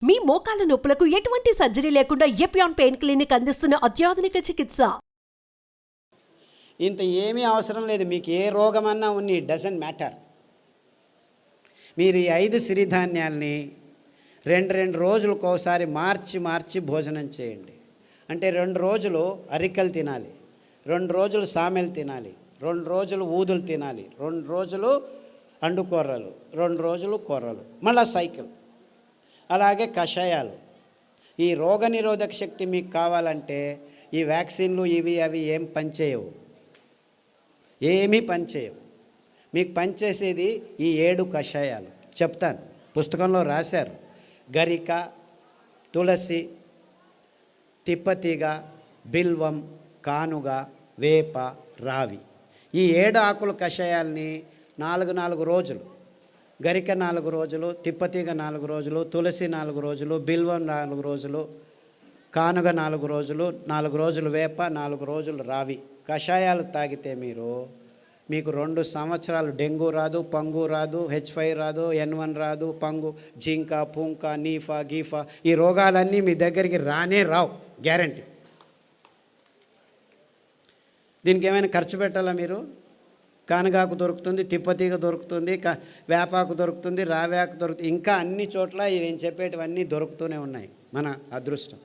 మీ మోకాల నొప్పులకు ఎటువంటి సర్జరీ లేకుండా ఎపియాన్ పెయిన్ క్లినిక్ అందిస్తున్న అత్యాధునిక చికిత్స. ఇంత ఏమీ అవసరం లేదు. మీకు ఏ రోగమన్నా ఉన్ని డజంట్ మ్యాటర్. మీరు ఈ 5 సిరిధాన్యాల్ని రెండు రోజులకోసారి మార్చి భోజనం చేయండి. అంటే 2 రోజులు అరికలు తినాలి, 2 రోజులు సామెలు తినాలి, 2 రోజులు ఊదులు తినాలి, 2 రోజులు అండుకొర్రలు, 2 రోజులు కొర్రలు, మళ్ళా సైకిల్. అలాగే కషాయాలు. ఈ రోగనిరోధక శక్తి మీకు కావాలంటే ఈ వ్యాక్సిన్లు ఇవి అవి ఏం పనిచేయవు, ఏమీ పనిచేయవు. మీకు పనిచేసేది ఈ 7 కషాయాలు చెప్తాను, పుస్తకంలో రాశారు. గరిక, తులసి, తిప్పతీగ, బిల్వం, కానుగ, వేప, రావి. ఈ 7 ఆకుల కషాయాల్ని 4 రోజులు, గరిక 4 రోజులు, తిప్పతీగ 4 రోజులు, తులసి 4 రోజులు, బిల్వం 4 రోజులు, కానుగ 4 రోజులు, 4 రోజులు వేప, 4 రోజులు రావి కషాయాలు తాగితే మీకు 2 సంవత్సరాలు డెంగ్యూ రాదు, పంగు రాదు, H5 రాదు, N1 రాదు, పంగు, జింక, పుంక, నీఫా, గీఫా, ఈ రోగాలన్నీ మీ దగ్గరికి రానే రావు, గ్యారంటీ. దీనికి ఏమైనా ఖర్చు పెట్టాలా మీరు? కానగాకు దొరుకుతుంది, తిప్పతీగ దొరుకుతుంది, వేపాకు దొరుకుతుంది, రావేకు దొరుకుతుంది, ఇంకా అన్ని చోట్ల నేను చెప్పేటివన్నీ దొరుకుతూనే ఉన్నాయి. మన అదృష్టం.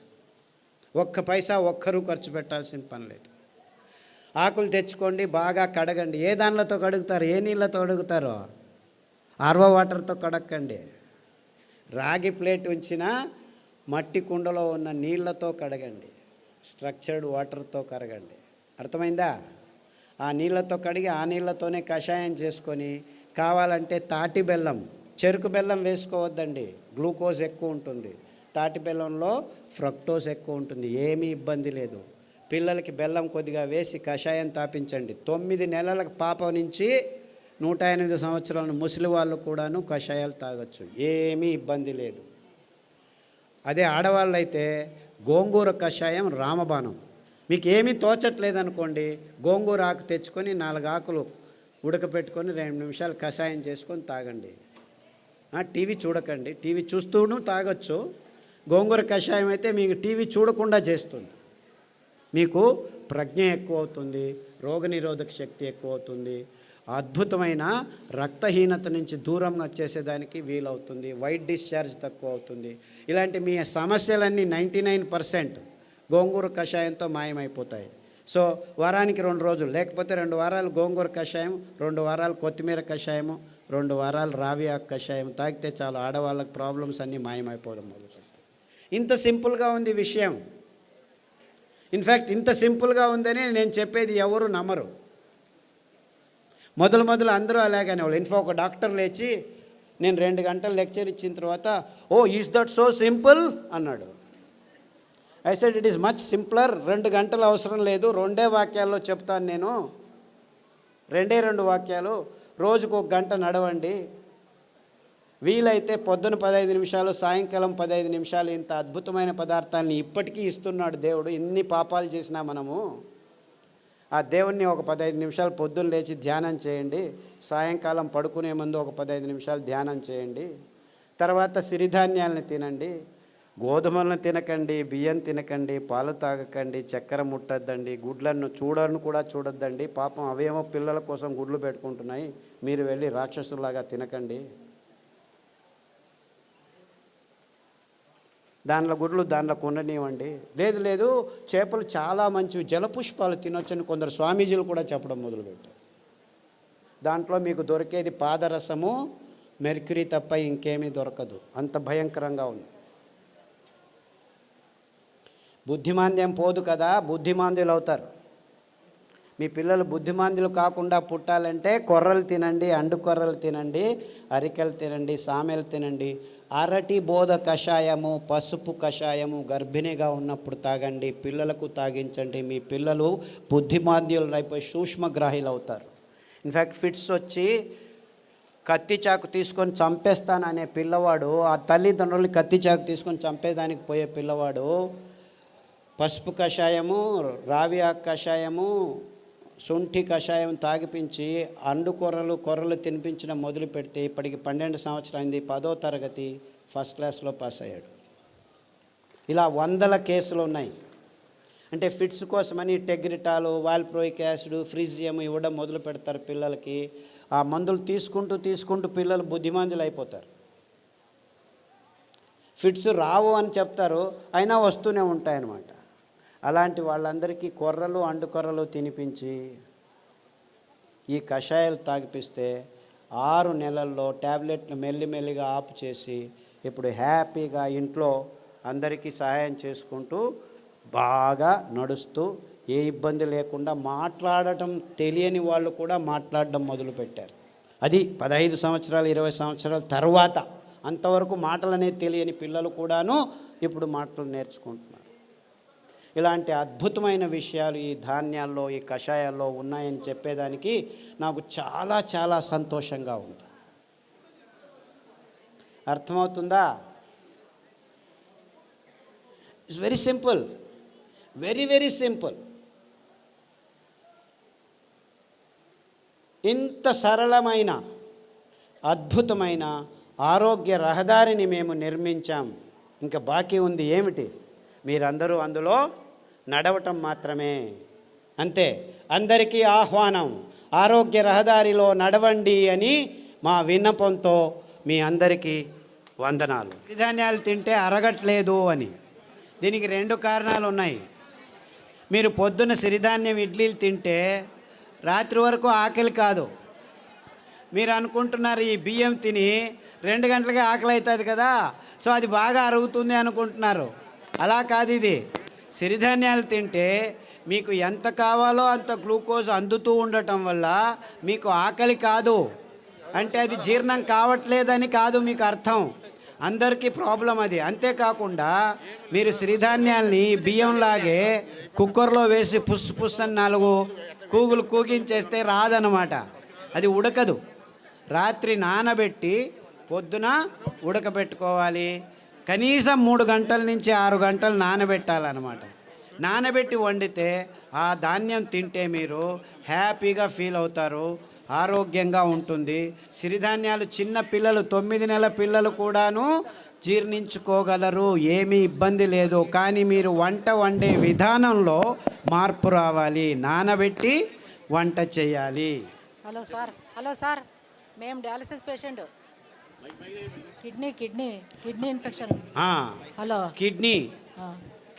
ఒక్క పైసా ఒక్కరూ ఖర్చు పెట్టాల్సిన పని లేదు. ఆకులు తెచ్చుకోండి, బాగా కడగండి. ఏ దానిలతో కడుగుతారు? ఏ నీళ్ళతో కడుగుతారో ఆర్వో వాటర్తో కడక్కండి. రాగి ప్లేట్ ఉంచిన మట్టి కుండలో ఉన్న నీళ్ళతో కడగండి, స్ట్రక్చర్డ్ వాటర్తో కడగండి. అర్థమైందా? ఆ నీళ్ళతో కడిగి ఆ నీళ్ళతోనే కషాయం చేసుకొని, కావాలంటే తాటి బెల్లం, చెరుకు బెల్లం వేసుకోవద్దండి, గ్లూకోజ్ ఎక్కువ ఉంటుంది. తాటి బెల్లంలో ఫ్రక్టోజ్ ఎక్కువ ఉంటుంది, ఏమీ ఇబ్బంది లేదు. పిల్లలకి బెల్లం కొద్దిగా వేసి కషాయం తాపించండి. 9 నెలల పాప నుంచి 108 సంవత్సరాల ముసలి వాళ్ళు కూడాను కషాయాలు తాగొచ్చు, ఏమీ ఇబ్బంది లేదు. అదే ఆడవాళ్ళు అయితే గోంగూర కషాయం రామబాణం. మీకు ఏమీ తోచట్లేదనుకోండి, గోంగూర ఆకు తెచ్చుకొని 4 ఆకులు ఉడకపెట్టుకొని 2 నిమిషాలు కషాయం చేసుకొని తాగండి. టీవీ చూడకండి, టీవీ చూస్తూను తాగొచ్చు. గోంగూర కషాయం అయితే మీకు టీవీ చూడకుండా చేస్తుంది. మీకు ప్రజ్ఞ ఎక్కువ అవుతుంది, రోగనిరోధక శక్తి ఎక్కువ అవుతుంది, అద్భుతమైన రక్తహీనత నుంచి దూరంగా వచ్చేసేదానికి వీలవుతుంది, వైట్ డిశ్చార్జ్ తక్కువ అవుతుంది. ఇలాంటి మీ సమస్యలన్నీ 99% గోంగూర కషాయంతో మాయమైపోతాయి. సో వారానికి 2 రోజులు, లేకపోతే 2 వారాలు గోంగూర కషాయం, 2 వారాలు కొత్తిమీర కషాయము, 2 వారాలు రావి ఆకు కషాయం తాగితే చాలు, ఆడవాళ్ళకి ప్రాబ్లమ్స్ అన్నీ మాయమైపోవడం మొదలుపెడతాయి. ఇంత సింపుల్గా ఉంది విషయం. ఇన్ఫ్యాక్ట్ ఇంత సింపుల్గా ఉందని నేను చెప్పేది ఎవరు నమ్మరు. మొదలు అందరూ అలాగనే వాళ్ళు. ఒక డాక్టర్ లేచి నేను 2 గంటలు లెక్చర్ ఇచ్చిన తర్వాత, ఓ ఈజ్ దట్ సో సింపుల్ అన్నాడు. I said it is much simpler. 2 గంటలు అవసరం లేదు, 2 వాక్యాల్లో చెప్తాను నేను. 2 వాక్యాలు. రోజుకు 1 గంట నడవండి, వీలైతే పొద్దున 15 నిమిషాలు, సాయంకాలం 15 నిమిషాలు. ఇంత అద్భుతమైన పదార్థాలని ఇప్పటికీ ఇస్తున్నాడు దేవుడు. ఇన్ని పాపాలు చేసినా మనము ఆ దేవుణ్ణి ఒక 15 నిమిషాలు పొద్దున్న లేచి ధ్యానం చేయండి, సాయంకాలం పడుకునే ముందు ఒక 15 నిమిషాలు ధ్యానం చేయండి. తర్వాత సిరిధాన్యాలని తినండి, గోధుమలను తినకండి, బియ్యం తినకండి, పాలు తాగకండి, చక్కెర ముట్టద్దండి, గుడ్లను కూడా చూడొద్దండి. పాపం అవేమో పిల్లల కోసం గుడ్లు పెట్టుకుంటున్నాయి, మీరు వెళ్ళి రాక్షసులాగా తినకండి. దానిలో గుడ్లు దానిలో కొననివ్వండి. లేదు చేపలు చాలా మంచివి, జలపుష్పాలు తినొచ్చని కొందరు స్వామీజీలు కూడా చెప్పడం మొదలుపెట్టారు. దాంట్లో మీకు దొరికేది పాదరసము, మెర్క్యూరీ తప్ప ఇంకేమీ దొరకదు, అంత భయంకరంగా ఉంది. బుద్ధిమాంద్యం పోదు కదా, బుద్ధిమాంద్యులు అవుతారు. మీ పిల్లలు బుద్ధిమాంద్యులు కాకుండా పుట్టాలంటే కొర్రలు తినండి, అండుకొర్రలు తినండి, అరికెలు తినండి, సామెలు తినండి. అరటి బోధ కషాయము, పసుపు కషాయము గర్భిణిగా ఉన్నప్పుడు తాగండి, పిల్లలకు తాగించండి. మీ పిల్లలు బుద్ధిమాంద్యులు అయిపోయి సూక్ష్మగ్రాహీలు అవుతారు. ఇన్ఫ్యాక్ట్ ఫిట్స్ వచ్చి కత్తి చాకు తీసుకొని చంపేస్తాననే పిల్లవాడు, ఆ తల్లిదండ్రులు కత్తి చాకు తీసుకొని చంపేదానికి పోయే పిల్లవాడు పసుపు కషాయము, రావి ఆకు కషాయము, శుంఠి కషాయం తాగిపించి కొర్రలు తినిపించడం మొదలు పెడితే ఇప్పటికి 12 సంవత్సరాలు అయింది. 10వ తరగతి ఫస్ట్ క్లాస్లో పాస్ అయ్యాడు. ఇలా వందల కేసులు ఉన్నాయి. అంటే ఫిట్స్ కోసమని టెగ్రిటాలు, వాల్ప్రోయిక్ యాసిడ్, ఫ్రిజియం ఇవ్వడం మొదలు పెడతారు పిల్లలకి. ఆ మందులు తీసుకుంటూ పిల్లలు బుద్ధిమంతులు అయిపోతారు. ఫిట్స్ రావు అని చెప్తారు, అయినా వస్తూనే ఉంటాయన్నమాట. అలాంటి వాళ్ళందరికీ కొర్రలు అండుకొర్రలు తినిపించి ఈ కషాయాలు తాగిపిస్తే 6 నెలల్లో ట్యాబ్లెట్లు మెల్లిమెల్లిగా ఆపు చేసి ఇప్పుడు హ్యాపీగా ఇంట్లో అందరికీ సహాయం చేసుకుంటూ బాగా నడుస్తూ ఏ ఇబ్బంది లేకుండా మాట్లాడటం తెలియని వాళ్ళు కూడా మాట్లాడడం మొదలుపెట్టారు. అది 15 సంవత్సరాలు 20 సంవత్సరాల తర్వాత. అంతవరకు మాటలు అనేది తెలియని పిల్లలు కూడాను ఇప్పుడు మాటలు నేర్చుకుంటున్నారు. ఇలాంటి అద్భుతమైన విషయాలు ఈ ధాన్యాల్లో, ఈ కషాయాల్లో ఉన్నాయని చెప్పేదానికి నాకు చాలా చాలా సంతోషంగా ఉంది. అర్థమవుతుందా? It's very simple, very very simple. ఇంత సరళమైన అద్భుతమైన ఆరోగ్య రహదారిని మేము నిర్మించాం. ఇంకా బాకీ ఉంది ఏమిటి? మీరందరూ అందులో నడవటం మాత్రమే. అంతే. అందరికీ ఆహ్వానం, ఆరోగ్య రహదారిలో నడవండి అని మా విన్నపంతో మీ అందరికీ వందనాలు. సిరిధాన్యాలు తింటే అరగట్లేదు అని దీనికి 2 కారణాలు ఉన్నాయి. మీరు పొద్దున సిరిధాన్యం ఇడ్లీలు తింటే రాత్రి వరకు ఆకలి కాదు. మీరు అనుకుంటున్నారు ఈ బియ్యం తిని 2 గంటలకే ఆకలి అవుతుంది కదా, సో అది బాగా అరుగుతుంది అనుకుంటున్నారు. అలా కాదు. ఇది సిరిధాన్యాలు తింటే మీకు ఎంత కావాలో అంత గ్లూకోజ్ అందుతూ ఉండటం వల్ల మీకు ఆకలి కాదు. అంటే అది జీర్ణం కావట్లేదని కాదు మీకు అర్థం. అందరికీ ప్రాబ్లం అది. అంతేకాకుండా మీరు సిరిధాన్యాల్ని బియ్యంలాగే కుక్కర్లో వేసి పుస్ అని 4 కూగులు కూగించేస్తే రాదనమాట. అది ఉడకదు. రాత్రి నానబెట్టి పొద్దున ఉడకబెట్టుకోవాలి. కనీసం 3 గంటల నుంచి 6 గంటలు నానబెట్టాలన్నమాట. నానబెట్టి వండితే ఆ ధాన్యం తింటే మీరు హ్యాపీగా ఫీల్ అవుతారు, ఆరోగ్యంగా ఉంటుంది. సిరిధాన్యాలు చిన్న పిల్లలు 9 నెలల పిల్లలు కూడాను జీర్ణించుకోగలరు, ఏమీ ఇబ్బంది లేదు. కానీ మీరు వంట వండే విధానంలో మార్పు రావాలి. నానబెట్టి వంట చేయాలి. హలో సార్, మేము dialysis patient. Kidney infection. Hello.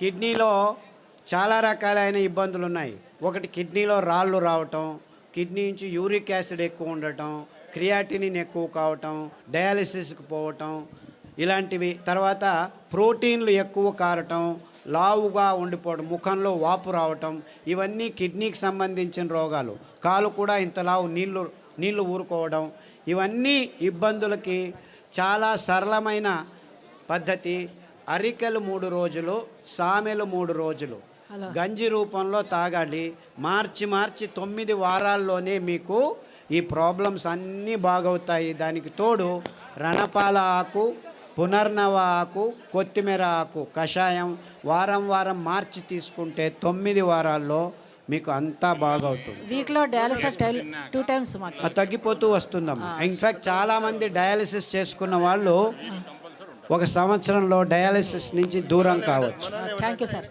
కిడ్నీలో చాలా రకాలైన ఇబ్బందులు ఉన్నాయి. ఒకటి కిడ్నీలో రాళ్ళు రావటం, కిడ్నీ నుంచి యూరిక్ యాసిడ్ ఎక్కువ ఉండటం, క్రియాటినిన్ ఎక్కువ కావటం, డయాలసిస్కి పోవటం ఇలాంటివి. తర్వాత ప్రోటీన్లు ఎక్కువ కారటం, లావుగా ఉండిపోవడం, ముఖంలో వాపు రావటం, ఇవన్నీ కిడ్నీకి సంబంధించిన రోగాలు. కాలు కూడా ఇంత లావు నీళ్లు ఊరుకోవడం, ఇవన్నీ ఇబ్బందులకి చాలా సరళమైన పద్ధతి. అరికెలు 3 రోజులు, సామెలు 3 రోజులు గంజి రూపంలో తాగాలి. మార్చి 9 వారాల్లోనే మీకు ఈ ప్రాబ్లమ్స్ అన్నీ బాగవుతాయి. దానికి తోడు రణపాల ఆకు, పునర్నవ ఆకు, కొత్తిమీర ఆకు కషాయం వారం మార్చి తీసుకుంటే 9 వారాల్లో మీకు అంతా బాగవుతుంది. వీక్లో డయాలసిస్ 2 టైమ్స్ తగ్గిపోతూ వస్తుందమ్మా. ఇన్ఫ్యాక్ట్ చాలామంది డయాలసిస్ చేసుకున్న వాళ్ళు 1 సంవత్సరంలో డయాలసిస్ నుంచి దూరం కావచ్చు. Thank you sir.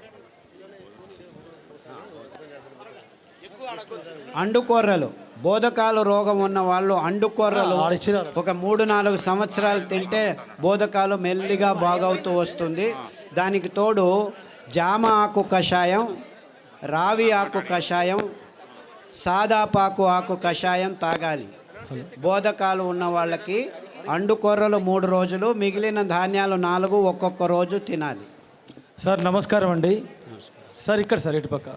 అండుకొర్రలు, బోధకాలు రోగం ఉన్న వాళ్ళు అండుకొర్రలు ఒక 3-4 సంవత్సరాలు తింటే బోధకాలు మెల్లిగా బాగవుతూ వస్తుంది. దానికి తోడు జామ ఆకు కషాయం, రావి ఆకు కషాయం, సాదాపాకు ఆకు కషాయం తాగాలి. బోధకాలు ఉన్న వాళ్ళకి అండుకొర్రలు 3 రోజులు, మిగిలిన ధాన్యాలు 4 ఒక్కొక్క రోజు తినాలి. సార్ నమస్కారం అండి. సార్ ఇక్కడ సార్ ఇటుపక్క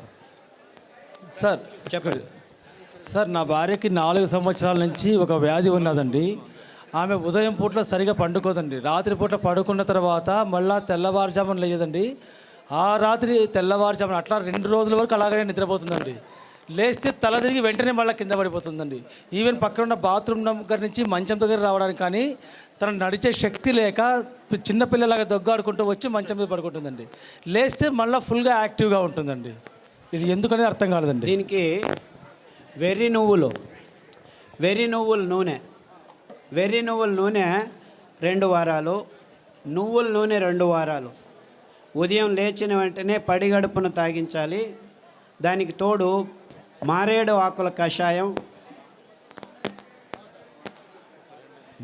సార్ చెప్పండి. సార్ నా భార్యకి 4 సంవత్సరాల నుంచి ఒక వ్యాధి ఉన్నదండి. ఆమె ఉదయం పూట సరిగా పండుకోదండి. రాత్రి పూట పడుకున్న తర్వాత మళ్ళీ తెల్లవారుజామున లేదండి. ఆ రాత్రి తెల్లవారుజామున అట్లా 2 రోజుల వరకు అలాగనే నిద్రపోతుందండి. లేస్తే తల తిరిగి వెంటనే మళ్ళీ కింద పడిపోతుందండి. ఈవెన్ పక్కన ఉన్న బాత్రూమ్ దగ్గర నుంచి మంచం దగ్గర రావడానికి కానీ తన నడిచే శక్తి లేక చిన్నపిల్లలాగా దొగ్గాడుకుంటూ వచ్చి మంచం మీద పడుకుంటుందండి. లేస్తే మళ్ళీ ఫుల్గా యాక్టివ్గా ఉంటుందండి. ఇది ఎందుకనేది అర్థం కాలేదండి. దీనికి వెర్రి నువ్వుల నూనె 2 వారాలు, నువ్వుల నూనె 2 వారాలు, ఉదయం లేచిన వెంటనే పడిగడుపున తాగించాలి. దానికి తోడు మారేడు ఆకుల కషాయం,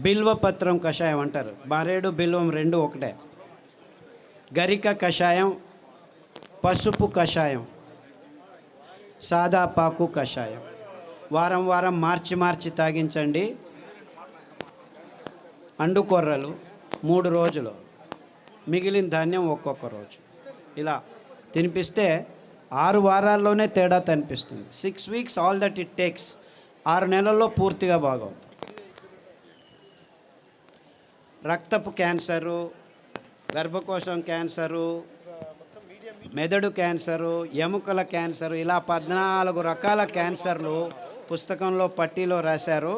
బిల్వపత్రం కషాయం అంటారు. మారేడు బిల్వం రెండు ఒకటే. గరిక కషాయం, పసుపు కషాయం, సాదాపాకు కషాయం వారం వారం మార్చి తాగించండి. అండుకొర్రలు 3 రోజులు, మిగిలిన ధాన్యం ఒక్కొక్క రోజు. ఇలా తినిపిస్తే 6 వారాల్లోనే తేడా కనిపిస్తుంది. 6 weeks all that it takes. 6 నెలల్లో పూర్తిగా బాగవుతుంది. రక్తపు క్యాన్సరు, గర్భకోశం క్యాన్సరు, మెదడు క్యాన్సరు, ఎముకల క్యాన్సరు, ఇలా 14 రకాల క్యాన్సర్లు పుస్తకంలో పట్టీలో రాశారు.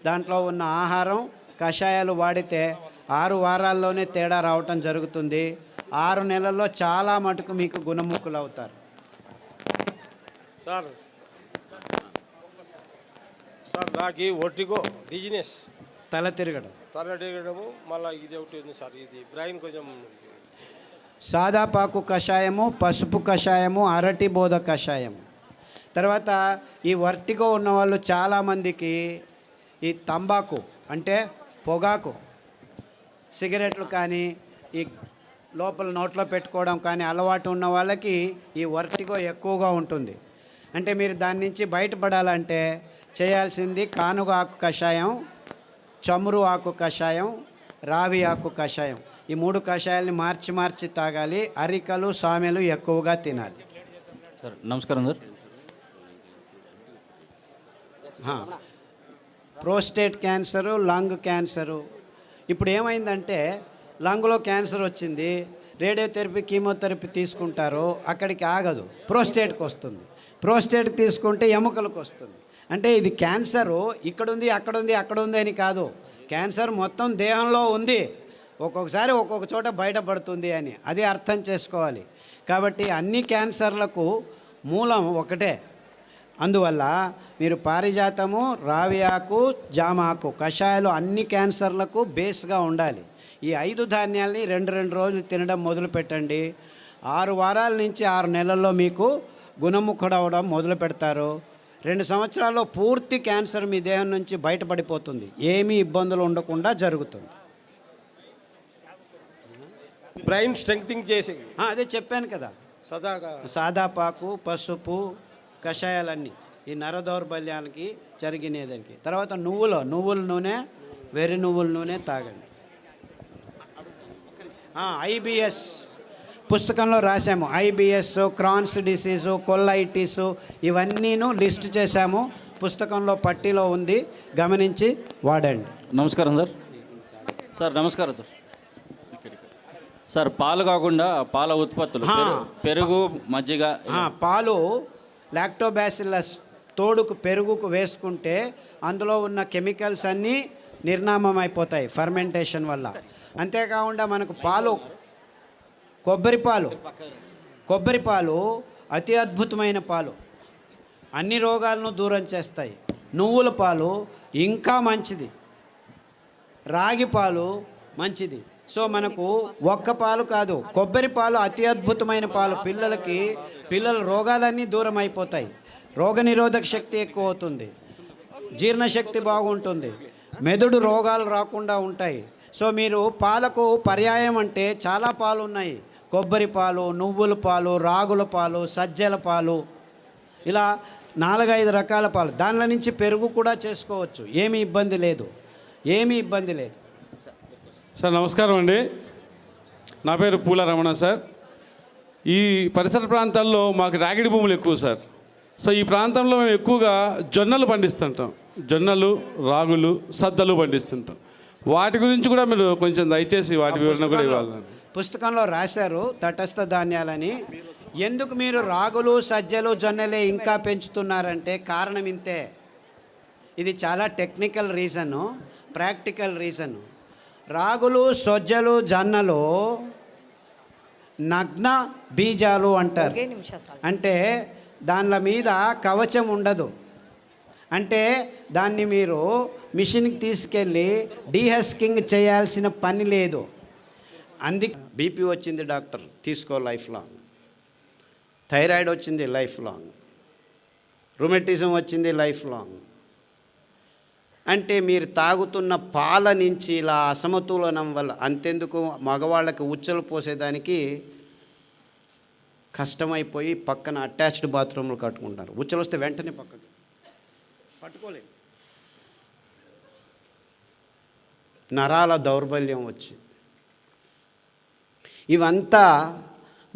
దాంట్లో ఉన్న ఆహారం, కషాయాలు వాడితే 6 వారాల్లోనే తేడా రావటం జరుగుతుంది. 6 నెలల్లో చాలా మటుకు మీకు గుణముఖులు అవుతారు. సార్ నాకు ఒట్టిగో డిజినెస్, తల తిరగడం, తరగడము, మళ్ళీ ఇది ఒకటి ఉంది సార్, ఇది బ్రెయిన్ కొంచెం. సాదాపాకు కషాయము, పసుపు కషాయము, అరటి బోధ కషాయము. తర్వాత ఈ వర్టిగో ఉన్నవాళ్ళు చాలామందికి ఈ తంబాకు అంటే పొగాకు, సిగరెట్లు కానీ ఈ లోపల నోట్లో పెట్టుకోవడం కానీ అలవాటు ఉన్న వాళ్ళకి ఈ వర్టిగో ఎక్కువగా ఉంటుంది. అంటే మీరు దాని నుంచి బయటపడాలంటే చేయాల్సింది కానుగ ఆకు కషాయం, చమురు ఆకు కషాయం, రావి ఆకు కషాయం. ఈ 3 కషాయాలని మార్చి తాగాలి. అరికలు, సామెలు ఎక్కువగా తినాలి. సార్ నమస్కారం sir. Prostate cancer, lung cancer. ఇప్పుడు ఏమైందంటే లంగ్లో క్యాన్సర్ వచ్చింది, రేడియోథెరపీ, కీమోథెరపీ తీసుకుంటారు, అక్కడికి ఆగదు, ప్రోస్టేట్కి వస్తుంది. ప్రోస్టేట్ తీసుకుంటే ఎముకలకు వస్తుంది. అంటే ఇది క్యాన్సరు ఇక్కడుంది, అక్కడుంది అని కాదు. క్యాన్సర్ మొత్తం దేహంలో ఉంది, ఒక్కొక్కసారి ఒక్కొక్క చోట బయటపడుతుంది అని అది అర్థం చేసుకోవాలి. కాబట్టి అన్ని క్యాన్సర్లకు మూలం ఒకటే. అందువల్ల మీరు పారిజాతము, రావి ఆకు, జామాకు కషాయాలు అన్ని క్యాన్సర్లకు బేస్గా ఉండాలి. ఈ 5 ధాన్యాల్ని 2 రోజులు తినడం మొదలు పెట్టండి. 6 వారాల నుంచి 6 నెలల్లో మీకు గుణముఖుడవడం మొదలు పెడతారు. 2 సంవత్సరాల్లో పూర్తి క్యాన్సర్ మీ దేహం నుంచి బయటపడిపోతుంది. ఏమీ ఇబ్బందులు ఉండకుండా జరుగుతుంది. బ్రెయిన్ స్ట్రెంగ్తింగ్ చేసి అదే చెప్పాను కదా, సదాగా సాదాపాకు, పసుపు కషాయాలన్నీ ఈ నర దౌర్బల్యానికి జరిగినదానికి. తర్వాత నువ్వుల నూనె, వెర్రి నువ్వుల నూనె తాగండి. IBS పుస్తకంలో రాసాము. IBS, క్రాన్స్ డిసీజు, కొల్లైటిస్ ఇవన్నీను లిస్ట్ చేశాము. పుస్తకంలో పట్టీలో ఉంది, గమనించి వాడండి. నమస్కారం సార్. సార్ నమస్కారం సార్. సార్ పాలు కాకుండా పాల ఉత్పత్తులు, పెరుగు, మజ్జిగ. పాలు లాక్టోబాసిల్లస్ తోడుకు పెరుగుకు వేసుకుంటే అందులో ఉన్న కెమికల్స్ అన్నీ నిర్నామం అయిపోతాయి ఫర్మెంటేషన్ వల్ల. అంతేకాకుండా మనకు పాలు, కొబ్బరి పాలు అతి అద్భుతమైన పాలు, అన్ని రోగాలను దూరం చేస్తాయి. నువ్వుల పాలు ఇంకా మంచిది, రాగి పాలు మంచిది. సో మనకు ఒక్క పాలు కాదు, కొబ్బరి పాలు అతి అద్భుతమైన పాలు. పిల్లల రోగాలన్నీ దూరం అయిపోతాయి, రోగనిరోధక శక్తి ఎక్కువ అవుతుంది, జీర్ణశక్తి బాగుంటుంది, మెదడు రోగాలు రాకుండా ఉంటాయి. సో మీరు పాలకు పర్యాయం అంటే చాలా పాలు ఉన్నాయి. కొబ్బరి పాలు, నువ్వుల పాలు, రాగుల పాలు, సజ్జల పాలు, ఇలా 4-5 రకాల పాలు. దానిలో నుంచి పెరుగు కూడా చేసుకోవచ్చు, ఏమీ ఇబ్బంది లేదు. సార్ నమస్కారం అండి. నా పేరు పూల రమణ సార్. ఈ పరిసర ప్రాంతాల్లో మాకు రాగిడి భూములు ఎక్కువ సార్. సో ఈ ప్రాంతంలో మేము ఎక్కువగా జొన్నలు పండిస్తుంటాం. జొన్నలు, రాగులు, సద్దలు పండిస్తుంటాం. వాటి గురించి కూడా మీరు కొంచెం దయచేసి వాటి వివరణ కూడా ఇవ్వాలి. పుస్తకంలో రాశారు తటస్థ ధాన్యాలని. ఎందుకు మీరు రాగులు, సజ్జలు, జొన్నలే ఇంకా పెంచుతున్నారంటే కారణం ఇంతే. ఇది చాలా టెక్నికల్ రీజను, ప్రాక్టికల్ రీజను. రాగులు, సజ్జలు, జొన్నలు నగ్న బీజాలు అంటారు. అంటే దానిల మీద కవచం ఉండదు. అంటే దాన్ని మీరు మిషన్కి తీసుకెళ్ళి డీహస్కింగ్ చేయాల్సిన పని లేదు. అందుకే బీపీ వచ్చింది డాక్టర్ తీసుకో లైఫ్ లాంగ్, థైరాయిడ్ వచ్చింది లైఫ్ లాంగ్, రుమటిజం వచ్చింది లైఫ్ లాంగ్. అంటే మీరు తాగుతున్న పాల నుంచి ఇలా అసమతులనం వల్ల, అంతెందుకు మగవాళ్ళకి ఉచ్చలు పోసేదానికి కష్టమైపోయి పక్కన అటాచ్డ్ బాత్రూమ్లు కట్టుకుంటారు. ఉచ్చలు వస్తే వెంటనే పక్కకు పట్టుకోలేదు, నరాల దౌర్బల్యం వచ్చింది. ఇవంతా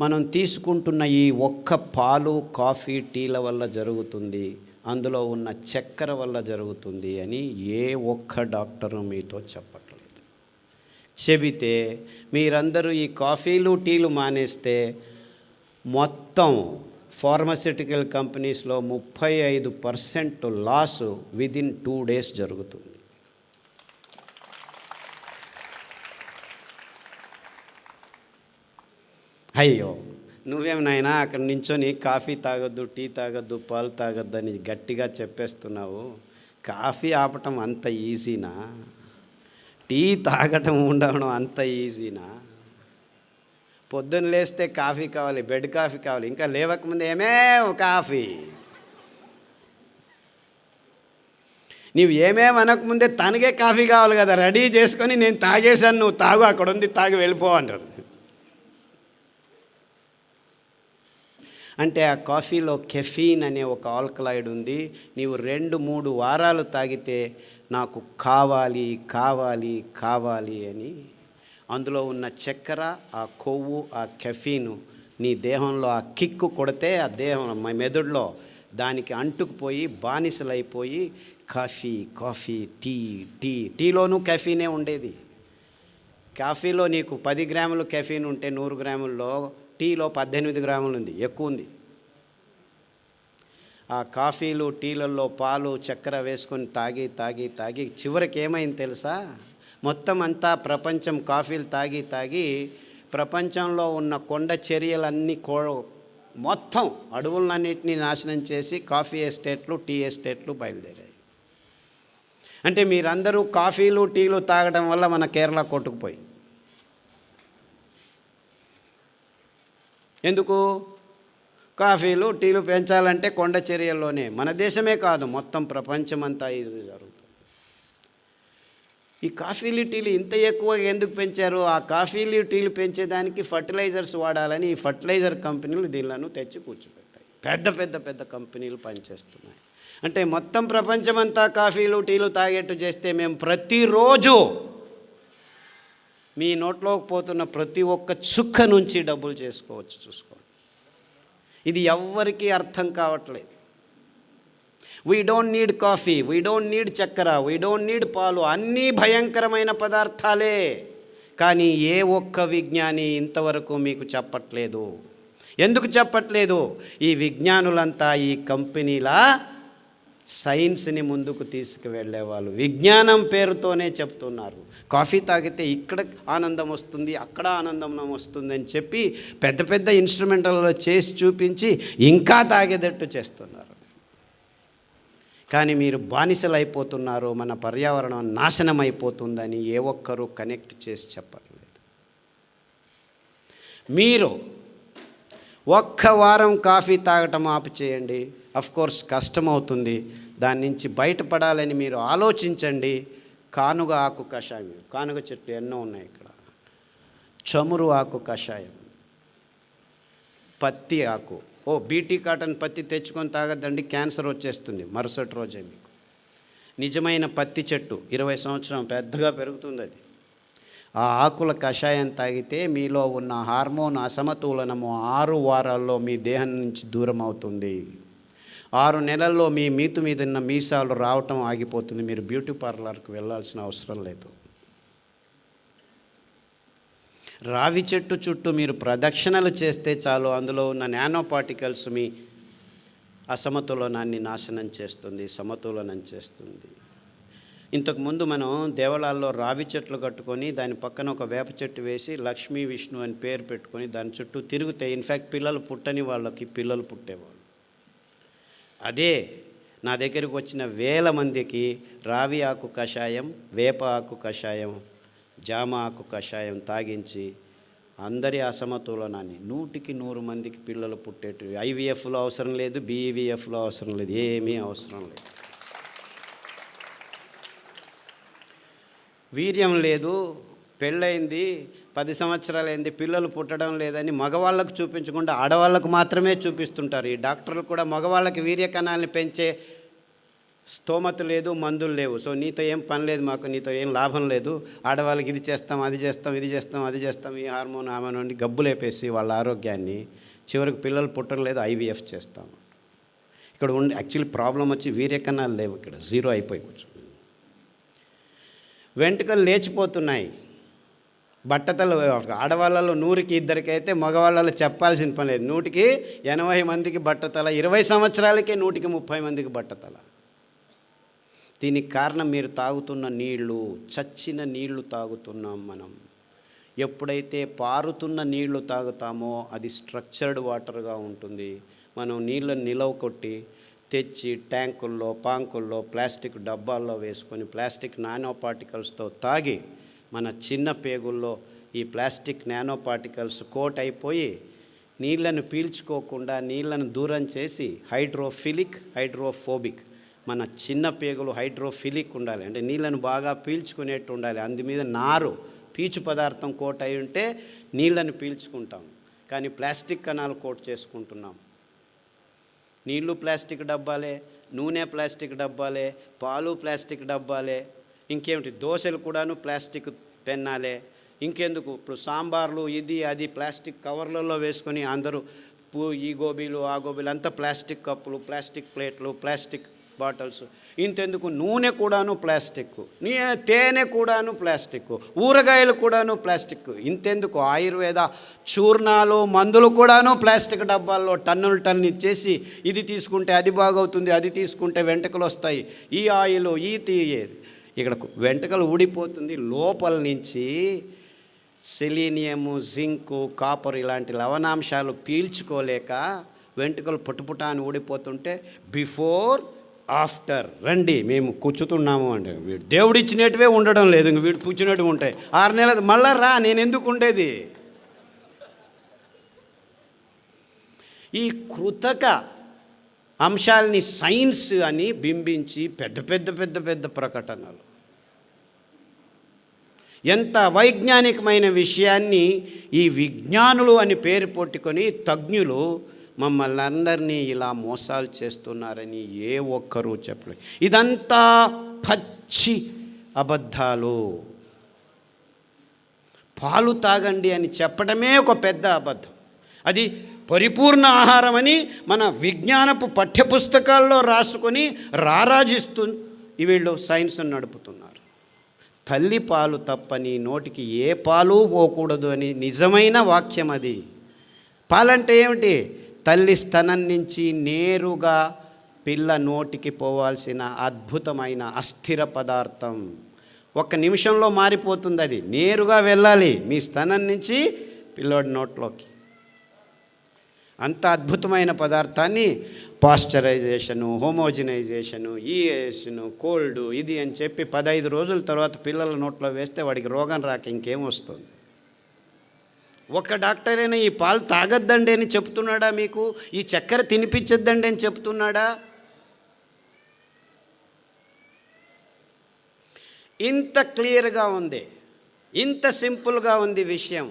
మనం తీసుకుంటున్న ఈ ఒక్క పాలు, కాఫీ, టీల వల్ల జరుగుతుంది, అందులో ఉన్న చక్కెర వల్ల జరుగుతుంది అని ఏ ఒక్క డాక్టరు మీతో చెప్పట్లేదు. చెబితే మీరందరూ ఈ కాఫీలు, టీలు మానేస్తే మొత్తం ఫార్మస్యూటికల్ కంపెనీస్లో 35% లాస్ విదిన్ 2 days జరుగుతుంది. అయ్యో నువ్వేం నాయనా అక్కడ నించొని కాఫీ తాగొద్దు, టీ తాగొద్దు, పాలు తాగొద్దు అని గట్టిగా చెప్పేస్తున్నావు. కాఫీ ఆపటం అంత ఈజీనా? టీ తాగటం ఉండడం అంత ఈజీనా? పొద్దున్న లేస్తే కాఫీ కావాలి, బెడ్ కాఫీ కావాలి, ఇంకా లేవకముందు కాఫీ. నీవు అనకముందే తనకే కాఫీ కావాలి కదా, రెడీ చేసుకొని నేను తాగేశాను, నువ్వు తాగు, అక్కడ ఉంది తాగి వెళ్ళిపో అంటారు. అంటే ఆ కాఫీలో కెఫీన్ అనే ఒక ఆల్కలాయిడ్ ఉంది. నీవు 2-3 వారాలు తాగితే నాకు కావాలి కావాలి కావాలి అని అందులో ఉన్న చక్కెర, ఆ కొవ్వు, ఆ కెఫీను నీ దేహంలో ఆ కిక్కు కొడితే ఆ దేహం మెదడులో దానికి అంటుకుపోయి బానిసలైపోయి కాఫీ కాఫీ, టీ టీ, టీలోనూ కెఫీనే ఉండేది. కాఫీలో నీకు 10 గ్రాములు కెఫీన్ ఉంటే 100 గ్రాముల్లో టీలో 18 గ్రాములు ఉంది, ఎక్కువ ఉంది. ఆ కాఫీలు, టీలలో పాలు, చక్కెర వేసుకొని తాగి తాగి తాగి చివరికి ఏమైంది తెలుసా? మొత్తం అంతా ప్రపంచం కాఫీలు తాగి తాగి ప్రపంచంలో ఉన్న కొండ చర్యలన్నీ మొత్తం అడవులన్నింటినీ నాశనం చేసి కాఫీ ఎస్టేట్లు, టీ ఎస్టేట్లు బయలుదేరాయి. అంటే మీరందరూ కాఫీలు, టీలు తాగడం వల్ల మన కేరళ కొట్టుకుపోయి. ఎందుకు? కాఫీలు, టీలు పెంచాలంటే కొండ చర్యల్లోనే, మన దేశమే కాదు మొత్తం ప్రపంచమంతా ఇది జరుగుతుంది. ఈ కాఫీలు, టీలు ఇంత ఎక్కువగా ఎందుకు పెంచారు? ఆ కాఫీలు, టీలు పెంచేదానికి ఫర్టిలైజర్స్ వాడాలని ఈ ఫర్టిలైజర్ కంపెనీలు దీనిలను తెచ్చి కూర్చోబెట్టాయి. పెద్ద పెద్ద పెద్ద కంపెనీలు పనిచేస్తున్నాయి. అంటే మొత్తం ప్రపంచమంతా కాఫీలు, టీలు తాగేట్టు చేస్తే మేము ప్రతిరోజు మీ నోట్లోకి పోతున్న ప్రతి ఒక్క చుక్క నుంచి డబ్బులు చేసుకోవచ్చు. చూసుకోండి, ఇది ఎవ్వరికీ అర్థం కావట్లేదు. We don't need coffee, we don't need చక్కెర, వీ డోంట్ నీడ్ పాలు, అన్నీ భయంకరమైన పదార్థాలే. కానీ ఏ ఒక్క విజ్ఞాని ఇంతవరకు మీకు చెప్పట్లేదు. ఎందుకు చెప్పట్లేదు? ఈ విజ్ఞానులంతా ఈ కంపెనీల సైన్స్ని ముందుకు తీసుకువెళ్ళేవాళ్ళు విజ్ఞానం పేరుతోనే చెప్తున్నారు. కాఫీ తాగితే ఇక్కడ ఆనందం వస్తుంది, అక్కడ ఆనందం వస్తుందని చెప్పి పెద్ద పెద్ద ఇన్స్ట్రుమెంటల్లో చేసి చూపించి ఇంకా తాగేటట్టు చేస్తున్నారు. కానీ మీరు బానిసలు అయిపోతున్నారు, మన పర్యావరణం నాశనం అయిపోతుందని ఏ ఒక్కరూ కనెక్ట్ చేసి చెప్పట్లేదు. మీరు ఒక్క వారం కాఫీ తాగటం ఆపు చేయండి. అఫ్కోర్స్ కష్టమవుతుంది, దాని నుంచి బయటపడాలని మీరు ఆలోచించండి. కానుగ ఆకు కషాయం, కానుగ చెట్లు ఎన్నో ఉన్నాయి ఇక్కడ, చమురు ఆకు కషాయం, పత్తి ఆకు. బీటీ కాటన్ పత్తి తెచ్చుకొని తాగద్దండి, క్యాన్సర్ వచ్చేస్తుంది మరుసటి రోజే మీకు. నిజమైన పత్తి చెట్టు 20 సంవత్సరం పెద్దగా పెరుగుతుంది అది. ఆ ఆకుల కషాయం తాగితే మీలో ఉన్న హార్మోన్ అసమతులనము 6 వారాల్లో మీ దేహం నుంచి దూరం అవుతుంది. 6 నెలల్లో మీ మీతు మీద ఉన్న మీసాలు రావటం ఆగిపోతుంది. మీరు బ్యూటీ పార్లర్కి వెళ్ళాల్సిన అవసరం లేదు. రావి చెట్టు చుట్టూ మీరు ప్రదక్షిణలు చేస్తే చాలు, అందులో ఉన్న నానో పార్టికల్స్ మీ అసమతులనాన్ని నాశనం చేస్తుంది, సమతులనం చేస్తుంది. ఇంతకుముందు మనం దేవాలయాల్లో రావి చెట్లు కట్టుకొని దాని పక్కన ఒక వేప చెట్టు వేసి లక్ష్మీ విష్ణు అని పేరు పెట్టుకొని దాని చుట్టూ తిరిగితే ఇన్ఫ్యాక్ట్ పిల్లలు పుట్టని వాళ్ళకి పిల్లలు పుట్టేవాళ్ళు. అదే నా దగ్గరికి వచ్చిన 1000 మందికి రావి ఆకు కషాయం, వేప ఆకు కషాయం, జామ ఆకు కషాయం తాగించి అందరి అసమతులనాన్ని 100కి 100 మందికి పిల్లలు పుట్టేటివి. ఐవీఎఫ్లో అవసరం లేదు, బీఈవీఎఫ్లో అవసరం లేదు, ఏమీ అవసరం లేదు. వీర్యం లేదు, పెళ్ళయింది, 10 సంవత్సరాలైంది, పిల్లలు పుట్టడం లేదని మగవాళ్ళకు చూపించకుండా ఆడవాళ్ళకు మాత్రమే చూపిస్తుంటారు. ఈ డాక్టర్లు కూడా మగవాళ్ళకి వీర్యకణాలని పెంచే స్తోమత లేదు, మందులు లేవు. సో నీతో ఏం పని లేదు, మాకు నీతో ఏం లాభం లేదు, ఆడవాళ్ళకి ఇది చేస్తాం, అది చేస్తాం, ఇది చేస్తాం, అది చేస్తాం, ఈ హార్మోన్ ఆమెను అని గబ్బులేపేసి వాళ్ళ ఆరోగ్యాన్ని చివరికి పిల్లలు పుట్టడం లేదు, ఐవీఎఫ్ చేస్తాం. ఇక్కడ ఉండి యాక్చువల్లీ ప్రాబ్లం వచ్చి వీర్యకణాలు లేవు, ఇక్కడ జీరో అయిపోయి కూర్చో. వెంట్రుకలు లేచిపోతున్నాయి. బట్టతలు ఆడవాళ్ళలో 100కి 2 అయితే మగవాళ్ళలో చెప్పాల్సిన పని లేదు. 100కి 80 మందికి బట్టతల, 20 సంవత్సరాలకే 100కి 30 మందికి బట్టతల. దీనికి కారణం మీరు తాగుతున్న నీళ్లు, చచ్చిన నీళ్లు తాగుతున్నాం మనం. ఎప్పుడైతే పారుతున్న నీళ్లు తాగుతామో అది స్ట్రక్చర్డ్ వాటర్గా ఉంటుంది. మనం నీళ్ళని నిలవ కొట్టి తెచ్చి ట్యాంకుల్లో, పాంకుల్లో, ప్లాస్టిక్ డబ్బాల్లో వేసుకొని ప్లాస్టిక్ నానో పార్టికల్స్తో తాగి మన చిన్న పేగుల్లో ఈ ప్లాస్టిక్ నానో పార్టికల్స్ కోట్ అయిపోయి నీళ్లను పీల్చుకోకుండా నీళ్లను దూరం చేసి హైడ్రోఫిలిక్, హైడ్రోఫోబిక్, మన చిన్న పేగులు హైడ్రోఫిలిక్ ఉండాలి, అంటే నీళ్లను బాగా పీల్చుకునేట్టు ఉండాలి. అందు మీద నారు, పీచు పదార్థం కోట్ అయి ఉంటే నీళ్లను పీల్చుకుంటాం. కానీ ప్లాస్టిక్ కణాలు కోట్ చేసుకుంటున్నాం. నీళ్ళు ప్లాస్టిక్ డబ్బాలే, నూనె ప్లాస్టిక్ డబ్బాలే, పాలు ప్లాస్టిక్ డబ్బాలే, ఇంకేమిటి దోశలు కూడాను ప్లాస్టిక్ పెన్నాలే. ఇంకెందుకు ఇప్పుడు సాంబార్లు ఇది అది ప్లాస్టిక్ కవర్లలో వేసుకొని అందరూ ఈ గోబీలు ఆ గోబీలు అంతా ప్లాస్టిక్ కప్పులు, ప్లాస్టిక్ ప్లేట్లు, ప్లాస్టిక్ బాటిల్స్. ఇంతెందుకు నూనె కూడాను ప్లాస్టిక్, తేనె కూడాను ప్లాస్టిక్, ఊరగాయలు కూడాను ప్లాస్టిక్. ఇంతెందుకు ఆయుర్వేద చూర్ణాలు, మందులు కూడాను ప్లాస్టిక్ డబ్బాల్లో టన్నులు టన్ను ఇచ్చేసి ఇది తీసుకుంటే అది బాగవుతుంది, అది తీసుకుంటే వెంట్రుకలు వస్తాయి, ఈ ఆయిల్ ఈ తీయేది. ఇక్కడ వెంట్రుకలు ఊడిపోతుంది లోపల నుంచి. సెలీనియము, జింకు, కాపర్ ఇలాంటి లవణాంశాలు పీల్చుకోలేక వెంట్రుకలు పుట్టుపుట అని ఊడిపోతుంటే బిఫోర్ ఆఫ్టర్ రండి మేము కూర్చుతున్నాము అంటే వీడు దేవుడు ఇచ్చినట్టువే ఉండడం లేదు, ఇంక వీడు కూర్చున్నట్టు ఉంటాయి. 6 నెలలు మళ్ళా రా, నేను ఎందుకు ఉండేది? ఈ కృతక అంశాలని సైన్స్ అని బింబించి పెద్ద పెద్ద పెద్ద పెద్ద ప్రకటనలు, ఎంత వైజ్ఞానికమైన విషయాన్ని ఈ విజ్ఞానులు అని పేరు పెట్టుకొని తజ్ఞులు మమ్మల్ని అందరినీ ఇలా మోసాలు చేస్తున్నారని ఏ ఒక్కరూ చెప్పలేదు. ఇదంతా పచ్చి అబద్ధాలు. పాలు తాగండి అని చెప్పడమే ఒక పెద్ద అబద్ధం. అది పరిపూర్ణ ఆహారం అని మన విజ్ఞానపు పాఠ్యపుస్తకాల్లో రాసుకొని రారాజిస్తూ వీళ్ళు సైన్స్ నడుపుతున్నారు. తల్లి పాలు తప్పని నోటికి ఏ పాలు పోకూడదు అని నిజమైన వాక్యం అది. పాలంటే ఏమిటి? తల్లి స్తనం నుంచి నేరుగా పిల్ల నోటికి పోవాల్సిన అద్భుతమైన అస్థిర పదార్థం. 1 నిమిషంలో మారిపోతుంది, అది నేరుగా వెళ్ళాలి మీ స్తనం నుంచి పిల్లోడి నోట్లోకి. అంత అద్భుతమైన పదార్థాన్ని పాశ్చరైజేషను, హోమోజినైజేషను, ఈఏషను, కోల్డ్ ఇది అని చెప్పి 15 రోజుల తర్వాత పిల్లల నోట్లో వేస్తే వాడికి రోగం రాక ఇంకేం వస్తుంది? ఒక డాక్టర్ అయినా ఈ పాలు తాగొద్దండి అని చెప్తున్నాడా మీకు? ఈ చక్కెర తినిపించొద్దండి అని చెప్తున్నాడా? ఇంత క్లియర్గా ఉంది, ఇంత సింపుల్గా ఉంది విషయం.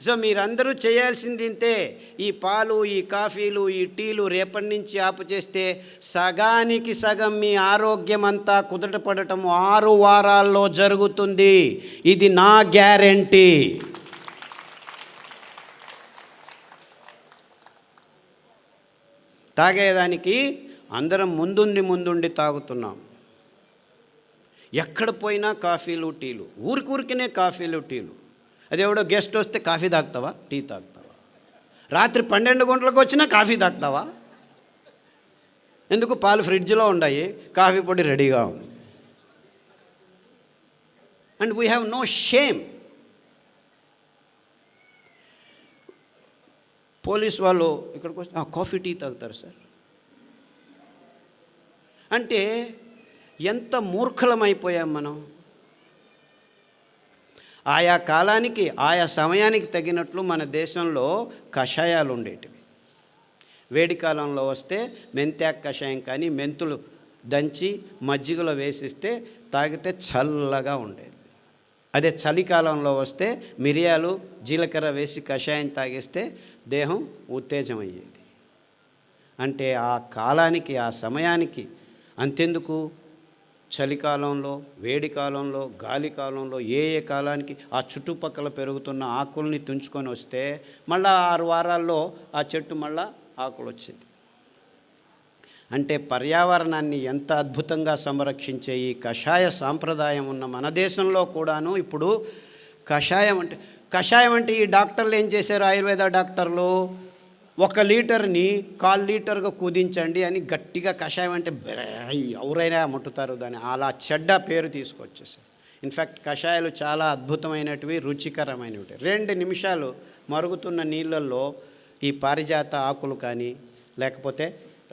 సో మీరందరూ చేయాల్సింది ఇంతే. ఈ పాలు, ఈ కాఫీలు, ఈ టీలు రేపటి నుంచి ఆపు చేస్తే సగానికి సగం మీ ఆరోగ్యం అంతా కుదుట పడటం 6 వారాల్లో జరుగుతుంది. ఇది నా గ్యారెంటీ. తాగేదానికి అందరం ముందుండి తాగుతున్నాం. ఎక్కడ పోయినా కాఫీలు, టీలు, ఊరికనే కాఫీలు, టీలు. అదేవిడో గెస్ట్ వస్తే కాఫీ తాగుతావా, టీ తాగుతావా? రాత్రి 12 గంటలకు వచ్చినా కాఫీ తాగుతావా? ఎందుకు? పాలు ఫ్రిడ్జ్లో ఉన్నాయి, కాఫీ పొడి రెడీగా ఉంది. And we have no shame. Police వాళ్ళు ఇక్కడికి వస్తే కాఫీ టీ తాగుతారు సార్ అంటే ఎంత మూర్ఖలమైపోయాం మనం. ఆయా కాలానికి ఆయా సమయానికి తగినట్లు మన దేశంలో కషాయాలు ఉండేటివి. వేడి కాలంలో వస్తే మెంతాకు కషాయం కానీ మెంతులు దంచి మజ్జిగలో వేసిస్తే తాగితే చల్లగా ఉండేది. అదే చలికాలంలో వస్తే మిరియాలు జీలకర్ర వేసి కషాయం తాగిస్తే దేహం ఉత్తేజం అయ్యేది. అంటే ఆ కాలానికి ఆ సమయానికి, అంతెందుకు చలికాలంలో, వేడి కాలంలో, గాలి కాలంలో ఏ కాలానికి ఆ చుట్టుపక్కల పెరుగుతున్న ఆకుల్ని తుంచుకొని వస్తే మళ్ళీ 6 వారాల్లో ఆ చెట్టు మళ్ళా ఆకులు వచ్చేది. అంటే పర్యావరణాన్ని ఎంత అద్భుతంగా సంరక్షించే ఈ కషాయ సాంప్రదాయం ఉన్న మన దేశంలో కూడాను ఇప్పుడు కషాయం అంటే ఈ డాక్టర్లు ఏం చేశారు, ఆయుర్వేద డాక్టర్లు 1 లీటర్ని 1/4 లీటర్గా కుదించండి అని గట్టిగా కషాయం అంటే ఎవరైనా ముట్టుతారు దాన్ని, అలా చెడ్డ పేరు తీసుకొచ్చేసారు. ఇన్ఫ్యాక్ట్ కషాయాలు చాలా అద్భుతమైనటివి, రుచికరమైనవి. 2 నిమిషాలు మరుగుతున్న నీళ్ళల్లో ఈ పారిజాత ఆకులు కానీ, లేకపోతే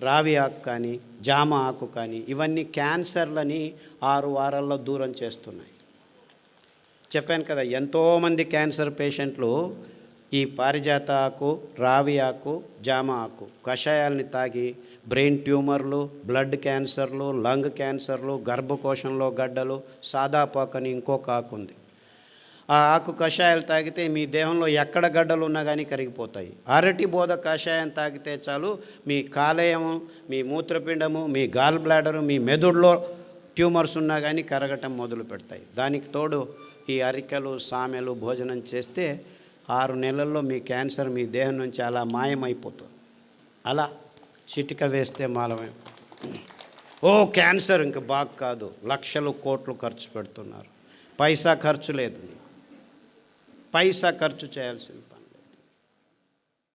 రావి ఆకు కానీ, జామ ఆకు కానీ, ఇవన్నీ క్యాన్సర్లని 6 వారాల్లో దూరం చేస్తున్నాయి. చెప్పాను కదా, ఎంతోమంది క్యాన్సర్ పేషెంట్లు ఈ పారిజాత ఆకు, రావి ఆకు, జామ ఆకు కషాయాలని తాగి బ్రెయిన్ ట్యూమర్లు, బ్లడ్ క్యాన్సర్లు, లంగ్ క్యాన్సర్లు, గర్భకోశంలో గడ్డలు, సాదాపాకు అని ఇంకొక ఆకు ఉంది. ఆ ఆకు కషాయాలు తాగితే మీ దేహంలో ఎక్కడ గడ్డలు ఉన్నా కానీ కరిగిపోతాయి. అరటి బోధ కషాయం తాగితే చాలు మీ కాలేయము, మీ మూత్రపిండము, మీ గాల్ బ్లాడరు, మీ మెదడులో ట్యూమర్స్ ఉన్నా కానీ కరగటం మొదలు పెడతాయి. దానికి తోడు ఈ అరికెలు, సామెలు భోజనం చేస్తే 6 నెలల్లో మీ క్యాన్సర్ మీ దేహం నుంచి అలా మాయమైపోతుంది. అలా చిటిక వేస్తే మాలమే. క్యాన్సర్ ఇంక బాగా కాదు, లక్షలు కోట్లు ఖర్చు పెడుతున్నారు. పైసా ఖర్చు లేదు, పైసా ఖర్చు చేయాల్సింది.